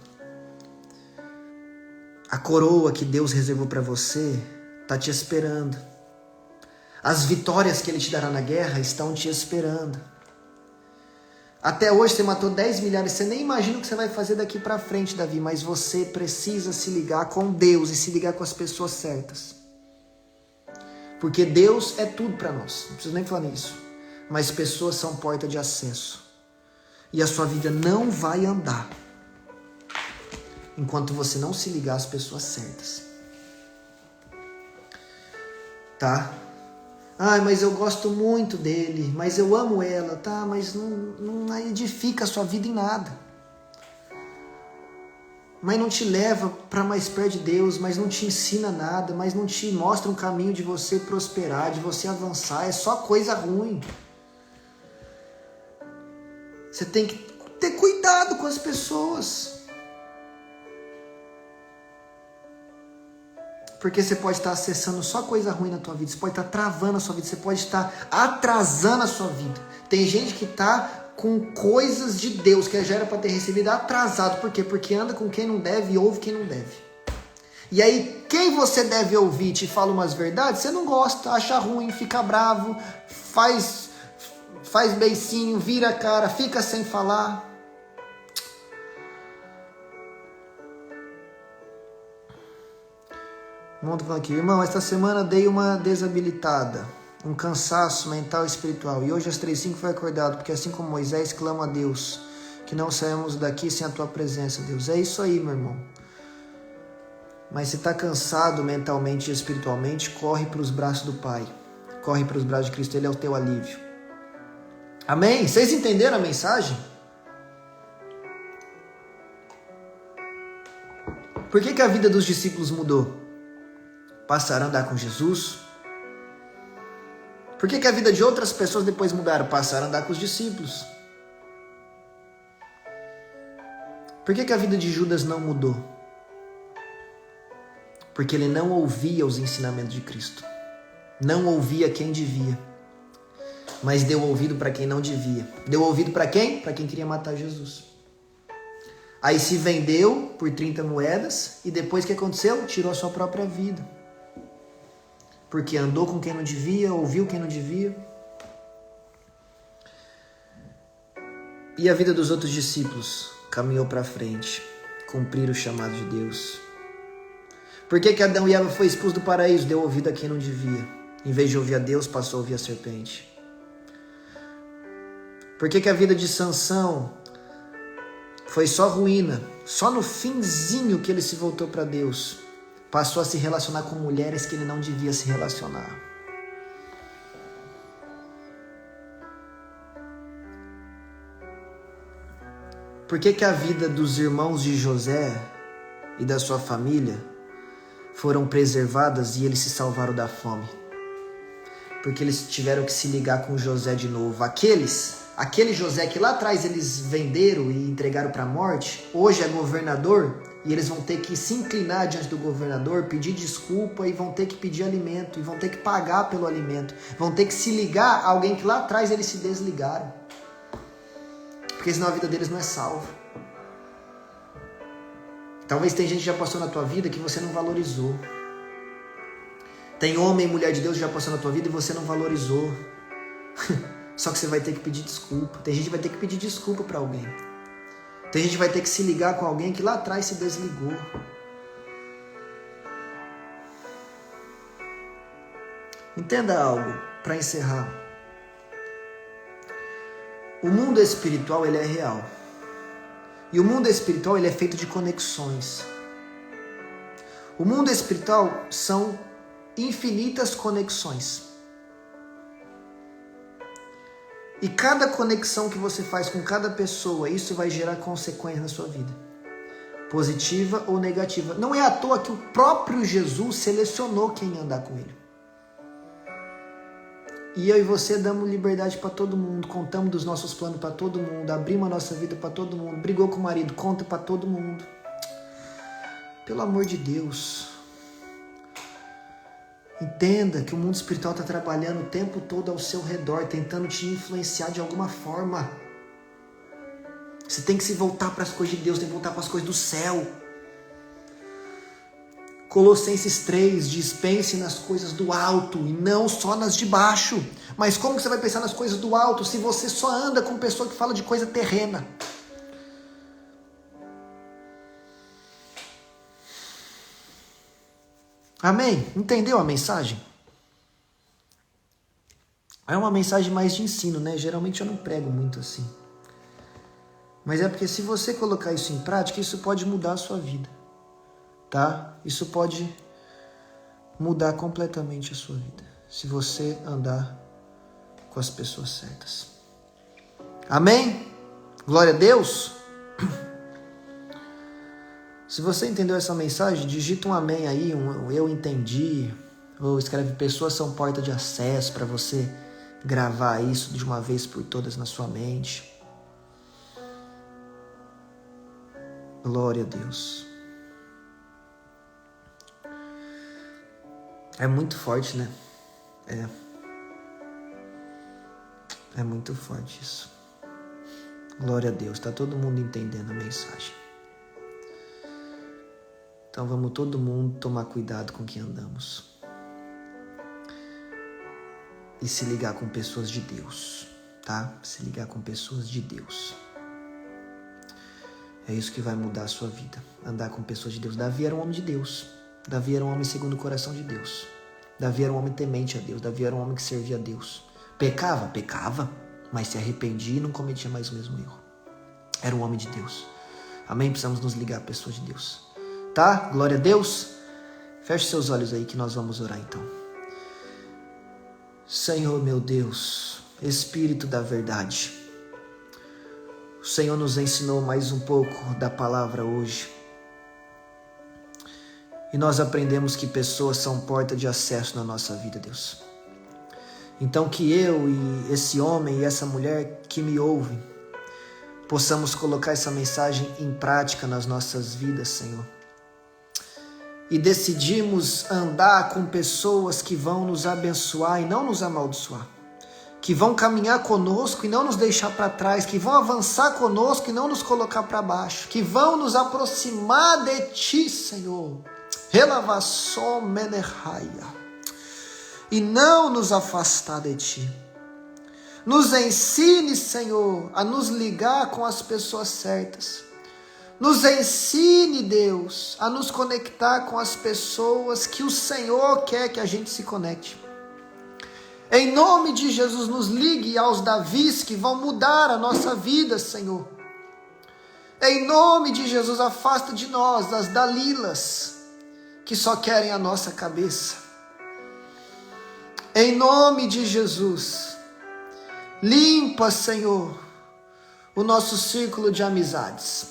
A: A coroa que Deus reservou para você está te esperando. As vitórias que Ele te dará na guerra estão te esperando. Até hoje você matou 10 milhares, você nem imagina o que você vai fazer daqui para frente, Davi, mas você precisa se ligar com Deus e se ligar com as pessoas certas. Porque Deus é tudo para nós, não preciso nem falar nisso. Mas pessoas são porta de acesso. E a sua vida não vai andar enquanto você não se ligar às pessoas certas. Tá? Ah, mas eu gosto muito dele, mas eu amo ela, tá? Mas não edifica a sua vida em nada. Mas não te leva para mais perto de Deus, mas não te ensina nada, mas não te mostra um caminho de você prosperar, de você avançar, é só coisa ruim. Você tem que ter cuidado com as pessoas. Porque você pode estar acessando só coisa ruim na tua vida, você pode estar travando a sua vida, você pode estar atrasando a sua vida. Tem gente que está com coisas de Deus que já era para ter recebido atrasado. Por quê? Porque anda com quem não deve e ouve quem não deve. E aí, quem você deve ouvir te fala umas verdades, você não gosta, acha ruim, fica bravo, faz beicinho, vira a cara, fica sem falar. O mundo falando aqui, irmão, esta semana dei uma desabilitada, um cansaço mental e espiritual, e hoje às 3h05 foi acordado, porque assim como Moisés clama a Deus, que não saímos daqui sem a tua presença, Deus. É isso aí, meu irmão. Mas se está cansado mentalmente e espiritualmente, corre para os braços do Pai, corre para os braços de Cristo, Ele é o teu alívio. Amém? Vocês entenderam a mensagem? Por que a vida dos discípulos mudou? Passaram a andar com Jesus. Por que a vida de outras pessoas depois mudaram? Passaram a andar com os discípulos. Por que a vida de Judas não mudou? Porque ele não ouvia os ensinamentos de Cristo. Não ouvia quem devia. Mas deu ouvido para quem não devia. Deu ouvido para quem? Para quem queria matar Jesus. Aí se vendeu por 30 moedas e depois o que aconteceu? Tirou a sua própria vida. Porque andou com quem não devia, ouviu quem não devia. E a vida dos outros discípulos caminhou para frente, cumpriram o chamado de Deus. Por que Adão e Eva foi expulso do paraíso? Deu ouvido a quem não devia. Em vez de ouvir a Deus, passou a ouvir a serpente. Por que a vida de Sansão foi só ruína? Só no finzinho que ele se voltou para Deus, passou a se relacionar com mulheres que ele não devia se relacionar. Por que a vida dos irmãos de José e da sua família foram preservadas e eles se salvaram da fome? Porque eles tiveram que se ligar com José de novo. Aquele José que lá atrás eles venderam e entregaram para a morte, hoje é governador e eles vão ter que se inclinar diante do governador, pedir desculpa e vão ter que pedir alimento e vão ter que pagar pelo alimento. Vão ter que se ligar a alguém que lá atrás eles se desligaram. Porque senão a vida deles não é salva. Talvez tem gente que já passou na tua vida que você não valorizou. Tem homem e mulher de Deus que já passou na tua vida e você não valorizou. Só que você vai ter que pedir desculpa. Tem gente que vai ter que pedir desculpa para alguém. Tem gente que vai ter que se ligar com alguém que lá atrás se desligou. Entenda algo para encerrar. O mundo espiritual, ele é real. E o mundo espiritual, ele é feito de conexões. O mundo espiritual são infinitas conexões. E cada conexão que você faz com cada pessoa, isso vai gerar consequências na sua vida. Positiva ou negativa. Não é à toa que o próprio Jesus selecionou quem ia andar com ele. E eu e você damos liberdade para todo mundo, contamos dos nossos planos para todo mundo, abrimos a nossa vida para todo mundo, brigou com o marido, conta para todo mundo. Pelo amor de Deus. Entenda que o mundo espiritual está trabalhando o tempo todo ao seu redor, tentando te influenciar de alguma forma. Você tem que se voltar para as coisas de Deus, tem que voltar para as coisas do céu. Colossenses 3 diz: pense nas coisas do alto e não só nas de baixo. Mas como que você vai pensar nas coisas do alto se você só anda com pessoa que fala de coisa terrena? Amém? Entendeu a mensagem? É uma mensagem mais de ensino, né? Geralmente eu não prego muito assim. Mas é porque se você colocar isso em prática, isso pode mudar a sua vida. Tá? Isso pode mudar completamente a sua vida. Se você andar com as pessoas certas. Amém? Glória a Deus. Se você entendeu essa mensagem, digita um amém aí, um eu entendi. Ou escreve: pessoas são porta de acesso, para você gravar isso de uma vez por todas na sua mente. Glória a Deus. É muito forte, né? É muito forte isso. Glória a Deus. Tá todo mundo entendendo a mensagem. Então vamos todo mundo tomar cuidado com quem andamos. E se ligar com pessoas de Deus, tá? Se ligar com pessoas de Deus. É isso que vai mudar a sua vida. Andar com pessoas de Deus. Davi era um homem de Deus. Davi era um homem segundo o coração de Deus. Davi era um homem temente a Deus. Davi era um homem que servia a Deus. Pecava? Pecava. Mas se arrependia e não cometia mais o mesmo erro. Era um homem de Deus. Amém? Precisamos nos ligar a pessoas de Deus. Tá? Glória a Deus. Feche seus olhos aí que nós vamos orar então. Senhor meu Deus, Espírito da verdade. O Senhor nos ensinou mais um pouco da palavra hoje. E nós aprendemos que pessoas são porta de acesso na nossa vida, Deus. Então que eu e esse homem e essa mulher que me ouvem, possamos colocar essa mensagem em prática nas nossas vidas, Senhor. E decidimos andar com pessoas que vão nos abençoar e não nos amaldiçoar, que vão caminhar conosco e não nos deixar para trás, que vão avançar conosco e não nos colocar para baixo, que vão nos aproximar de Ti, Senhor, Relavação Menerraia, e não nos afastar de Ti. Nos ensine, Senhor, a nos ligar com as pessoas certas. Nos ensine, Deus, a nos conectar com as pessoas que o Senhor quer que a gente se conecte. Em nome de Jesus, nos ligue aos Davis que vão mudar a nossa vida, Senhor. Em nome de Jesus, afasta de nós as Dalilas que só querem a nossa cabeça. Em nome de Jesus, limpa, Senhor, o nosso círculo de amizades.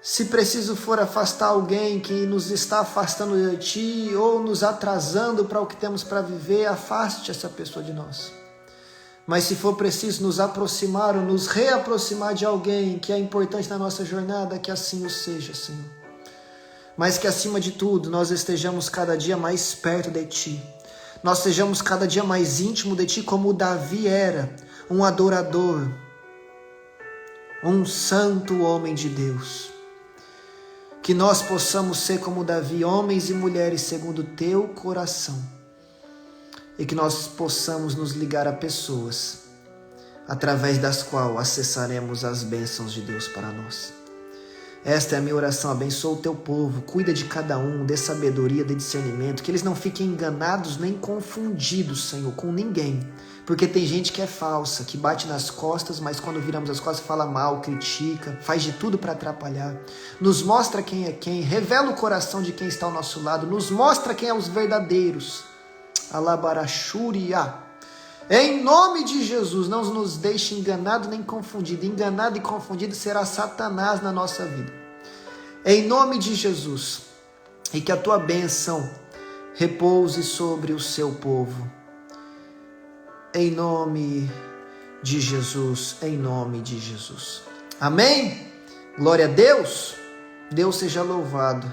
A: Se preciso for afastar alguém que nos está afastando de Ti ou nos atrasando para o que temos para viver, afaste essa pessoa de nós. Mas se for preciso nos aproximar ou nos reaproximar de alguém que é importante na nossa jornada, que assim o seja, Senhor. Mas que acima de tudo nós estejamos cada dia mais perto de Ti. Nós sejamos cada dia mais íntimo de Ti, como o Davi era, um adorador, um santo homem de Deus. Que nós possamos ser como Davi, homens e mulheres segundo o Teu coração. E que nós possamos nos ligar a pessoas, através das quais acessaremos as bênçãos de Deus para nós. Esta é a minha oração, abençoa o Teu povo, cuida de cada um, dê sabedoria, dê discernimento, que eles não fiquem enganados nem confundidos, Senhor, com ninguém. Porque tem gente que é falsa, que bate nas costas, mas quando viramos as costas fala mal, critica, faz de tudo para atrapalhar. Nos mostra quem é quem, revela o coração de quem está ao nosso lado, nos mostra quem é os verdadeiros. Alabaraxúria. Em nome de Jesus, não nos deixe enganado nem confundido. Enganado e confundido será Satanás na nossa vida. Em nome de Jesus, e que a Tua bênção repouse sobre o Seu povo. Em nome de Jesus, em nome de Jesus. Amém? Glória a Deus. Deus seja louvado.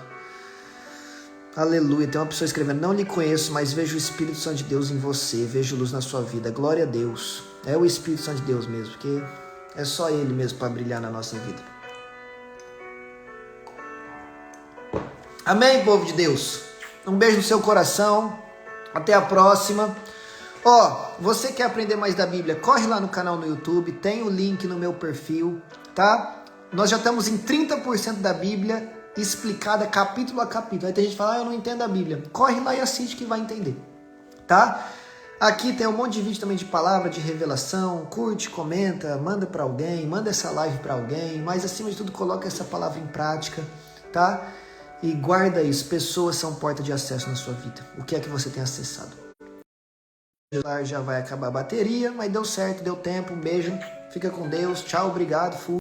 A: Aleluia. Tem uma pessoa escrevendo: não lhe conheço, mas vejo o Espírito Santo de Deus em você. Vejo luz na sua vida. Glória a Deus. É o Espírito Santo de Deus mesmo, porque é só Ele mesmo para brilhar na nossa vida. Amém, povo de Deus? Um beijo no seu coração. Até a próxima. Você quer aprender mais da Bíblia? Corre lá no canal no YouTube, tem o link no meu perfil, tá? Nós já estamos em 30% da Bíblia explicada capítulo a capítulo. Aí tem gente que fala: eu não entendo a Bíblia. Corre lá e assiste que vai entender, tá? Aqui tem um monte de vídeo também de palavra, de revelação. Curte, comenta, manda para alguém, manda essa live para alguém, mas acima de tudo coloca essa palavra em prática, tá? E guarda isso, pessoas são porta de acesso na sua vida. O que é que você tem acessado? Já vai acabar a bateria, mas deu certo, deu tempo. Um beijo, fica com Deus, tchau, obrigado, fui.